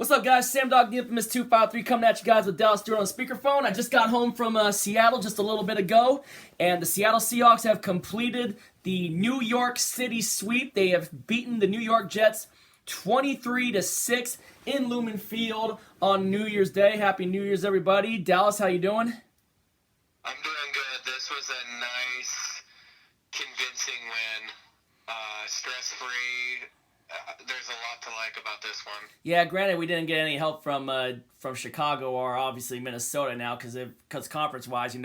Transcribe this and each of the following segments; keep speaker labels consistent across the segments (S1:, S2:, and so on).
S1: What's up, guys? Sam Dog, the infamous 253, coming at you guys with Dallas Stewart on speakerphone. I just got home from Seattle just a little bit ago, and the Seattle Seahawks have completed the New York City sweep. They have beaten the New York Jets 23-6 in Lumen Field on New Year's Day. Happy New Year's, everybody. Dallas, how you doing?
S2: I'm doing good. This was a nice, convincing win. Stress-free. There's a lot to like about this one.
S1: Yeah, granted, we didn't get any help from Chicago or obviously Minnesota now because conference-wise,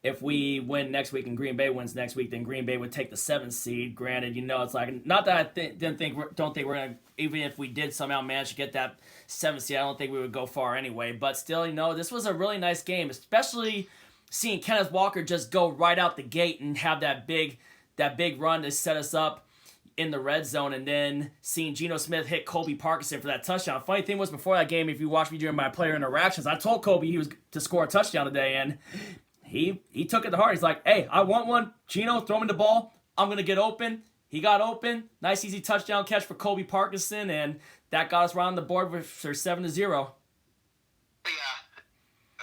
S1: if we win next week and Green Bay wins next week, then Green Bay would take the 7th seed. Granted, it's like not that I don't think we're gonna, even if we did somehow manage to get that 7th seed, I don't think we would go far anyway. But still, this was a really nice game, especially seeing Kenneth Walker just go right out the gate and have that big run to set us up in the red zone, and then seeing Geno Smith hit Colby Parkinson for that touchdown. Funny thing was, before that game, if you watched me during my player interactions, I told Colby he was to score a touchdown today, and he took it to heart. He's like, hey, I want one. Geno, throw me the ball. I'm going to get open. He got open. Nice, easy touchdown catch for Colby Parkinson, and that got us right on the board for 7-0.
S2: Yeah,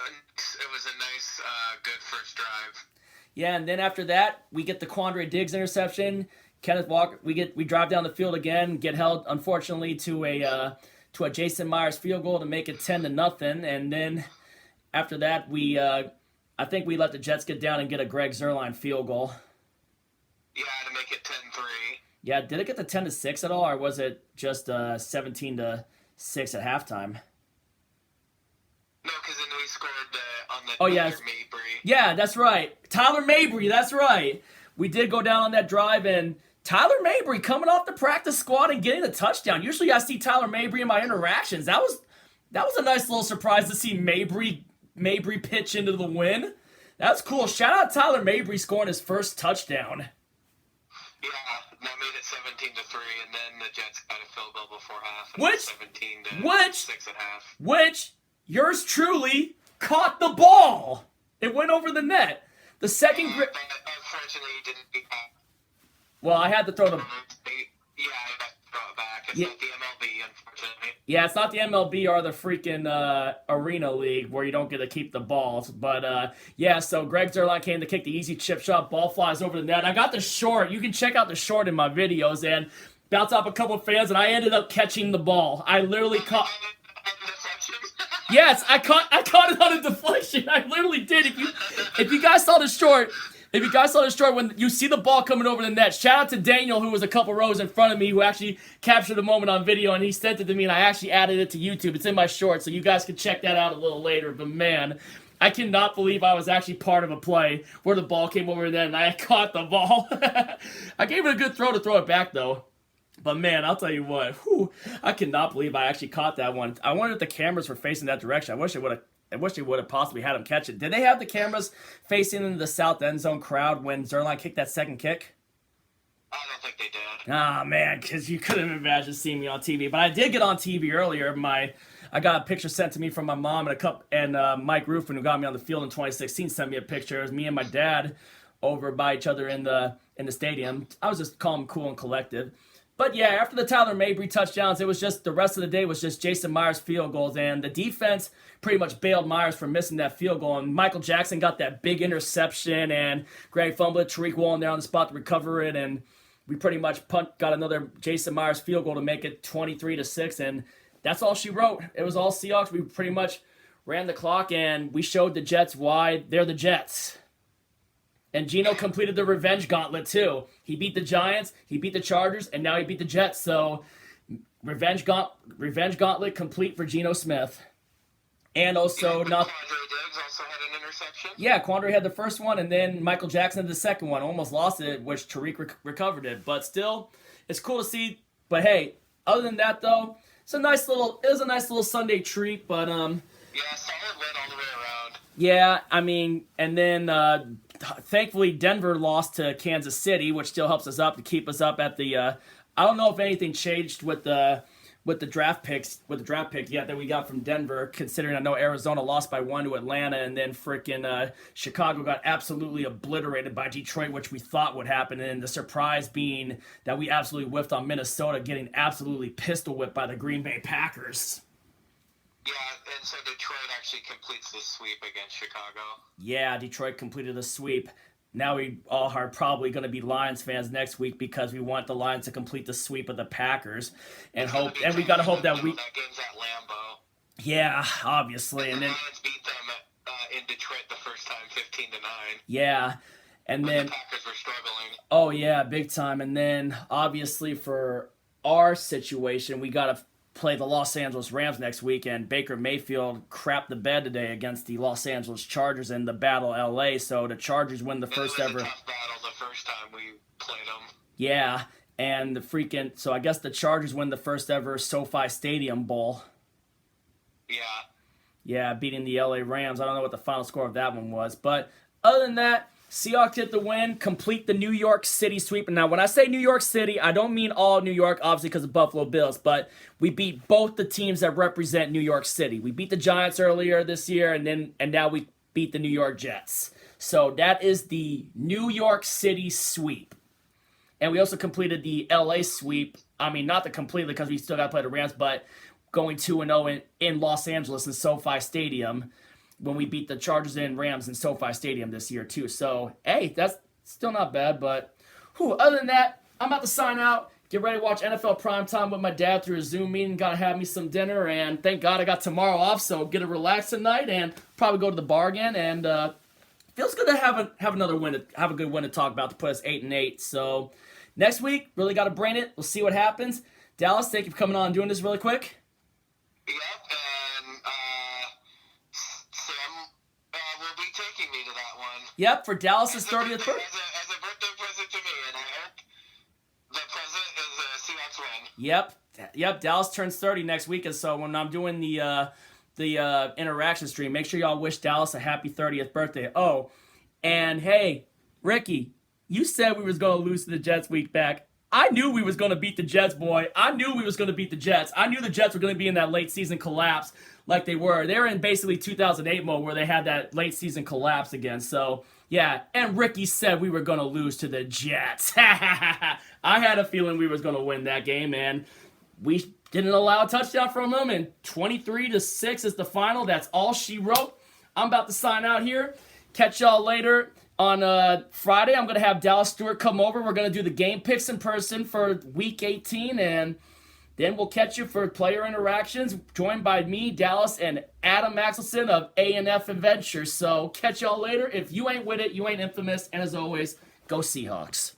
S2: it was a nice, good first drive.
S1: Yeah, and then after that, we get the Quandre Diggs interception. Kenneth Walker, we drive down the field again, get held unfortunately to a Jason Myers field goal to make it 10-0, and then after that I think we let the Jets get down and get a Greg Zuerlein field goal.
S2: Yeah, to make it 10-3.
S1: Yeah, did it get to 10-6 at all, or was it just 17-6 at halftime?
S2: No, because then we scored on the
S1: Tyler
S2: Mabry.
S1: Yeah, that's right, Tyler Mabry. That's right. We did go down on that drive, and Tyler Mabry coming off the practice squad and getting a touchdown. Usually I see Tyler Mabry in my interactions. That was a nice little surprise to see Mabry pitch into the win. That's cool. Shout out Tyler Mabry scoring his first touchdown.
S2: Yeah, that made it 17-3, and then the Jets got a field goal before half.
S1: And
S2: 17-6 at half.
S1: Which yours truly caught the ball. It went over the net. The second
S2: Unfortunately, he didn't get caught.
S1: Well, I had to throw the...
S2: Yeah, I got to throw it back. It's not the MLB, unfortunately.
S1: Yeah, it's not the MLB or the freaking Arena League where you don't get to keep the balls. But, yeah, so Greg Zuerlein came to kick the easy chip shot. Ball flies over the net. I got the short. You can check out the short in my videos. And bounce off a couple of fans, and I ended up catching the ball. I literally caught... Yes, I caught it on a deflection. I literally did. If you guys saw the short... when you see the ball coming over the net, shout out to Daniel, who was a couple rows in front of me, who actually captured the moment on video, and he sent it to me, and I actually added it to YouTube. It's in my shorts, so you guys can check that out a little later. But, man, I cannot believe I was actually part of a play where the ball came over the net, and I caught the ball. I gave it a good throw to throw it back, though. But, man, I'll tell you what, I cannot believe I actually caught that one. I wonder if the cameras were facing that direction. I wish they would have possibly had him catch it. Did they have the cameras facing into the south end zone crowd when Zuerlein kicked that second kick?
S2: I don't think they did.
S1: Ah, man, because you couldn't imagine seeing me on TV. But I did get on TV earlier. I got a picture sent to me from my mom and Mike Ruffin, who got me on the field in 2016, sent me a picture. It was me and my dad over by each other in the stadium. I was just calm, cool, and collected. But yeah, after the Tyler Mabry touchdowns, it was just the rest of the day was just Jason Myers field goals, and the defense pretty much bailed Myers for missing that field goal. And Michael Jackson got that big interception, and Greg fumbled it, Tariq Woolen there on the spot to recover it, and we pretty much got another Jason Myers field goal to make it 23-6, and that's all she wrote. It was all Seahawks. We pretty much ran the clock, and we showed the Jets why they're the Jets. And Geno completed the revenge gauntlet, too. He beat the Giants, he beat the Chargers, and now he beat the Jets. So, revenge gauntlet complete for Geno Smith. And also...
S2: Quandre Diggs also had an interception?
S1: Yeah, Quandre had the first one, and then Michael Jackson had the second one. Almost lost it, which Tariq recovered it. But still, it's cool to see. But hey, other than that, though, it was a nice little Sunday treat. But,
S2: yeah, solid win all the way around.
S1: Yeah, I mean, and then... thankfully, Denver lost to Kansas City, which still helps us up to keep us up at the. I don't know if anything changed with the draft picks that we got from Denver. Considering I know Arizona lost by 1 to Atlanta, and then freaking Chicago got absolutely obliterated by Detroit, which we thought would happen. And the surprise being that we absolutely whiffed on Minnesota, getting absolutely pistol whipped by the Green Bay Packers.
S2: Yeah, and so Detroit actually completes the sweep against Chicago.
S1: Yeah, Detroit completed the sweep. Now we all are probably going to be Lions fans next week because we want the Lions to complete the sweep of the Packers, and hope, and we got to hope that we.
S2: That game's at Lambeau.
S1: Yeah, obviously, and
S2: The
S1: then
S2: Lions beat them in Detroit the first time, 15-9.
S1: yeah, and
S2: When
S1: then
S2: the Packers were struggling.
S1: oh yeah, big time, and then obviously for our situation, we got to play the Los Angeles Rams next week, and Baker Mayfield crapped the bed today against the Los Angeles Chargers in the Battle LA. So the Chargers win the first ever.
S2: It was a tough battle the first time we played them.
S1: Yeah, and the freaking so I guess the Chargers win the first ever SoFi Stadium Bowl.
S2: Yeah.
S1: Yeah, beating the LA Rams. I don't know what the final score of that one was, but other than that, Seahawks get the win, complete the New York City sweep. And now, when I say New York City, I don't mean all New York, obviously because of Buffalo Bills, but we beat both the teams that represent New York City. We beat the Giants earlier this year, and now we beat the New York Jets. So that is the New York City sweep. And we also completed the LA sweep. I mean, not the completely because we still got to play the Rams, but going 2-0 in Los Angeles in SoFi Stadium when we beat the Chargers and Rams in SoFi Stadium this year too. So, hey, that's still not bad. But other than that, I'm about to sign out. Get ready to watch NFL Primetime with my dad through a Zoom meeting. Got to have me some dinner. And thank God I got tomorrow off, so get to relax tonight and probably go to the bar again. And feels good to have another win, have a good win to talk about to put us 8-8. So next week, really got to brain it. We'll see what happens. Dallas, thank you for coming on and doing this really quick.
S2: Yep, and Sam will be taking me to that one.
S1: Yep, for Dallas's 30th birthday.
S2: As a birthday present to me, and I hope the present is a Seahawks win.
S1: Yep. Dallas turns 30 next week, and so when I'm doing the interaction stream, make sure y'all wish Dallas a happy 30th birthday. Oh, and hey, Ricky, you said we was gonna lose to the Jets week back. I knew we was going to beat the Jets, boy. I knew we was going to beat the Jets. I knew the Jets were going to be in that late season collapse like they were. They were in basically 2008 mode where they had that late season collapse again. So, yeah, and Ricky said we were going to lose to the Jets. I had a feeling we was going to win that game, and we didn't allow a touchdown from them, and 23-6 is the final. That's all she wrote. I'm about to sign out here. Catch y'all later. On Friday, I'm going to have Dallas Stewart come over. We're going to do the game picks in person for Week 18, and then we'll catch you for player interactions, joined by me, Dallas, and Adam Axelson of A&F Adventures. So catch y'all later. If you ain't with it, you ain't infamous. And as always, go Seahawks.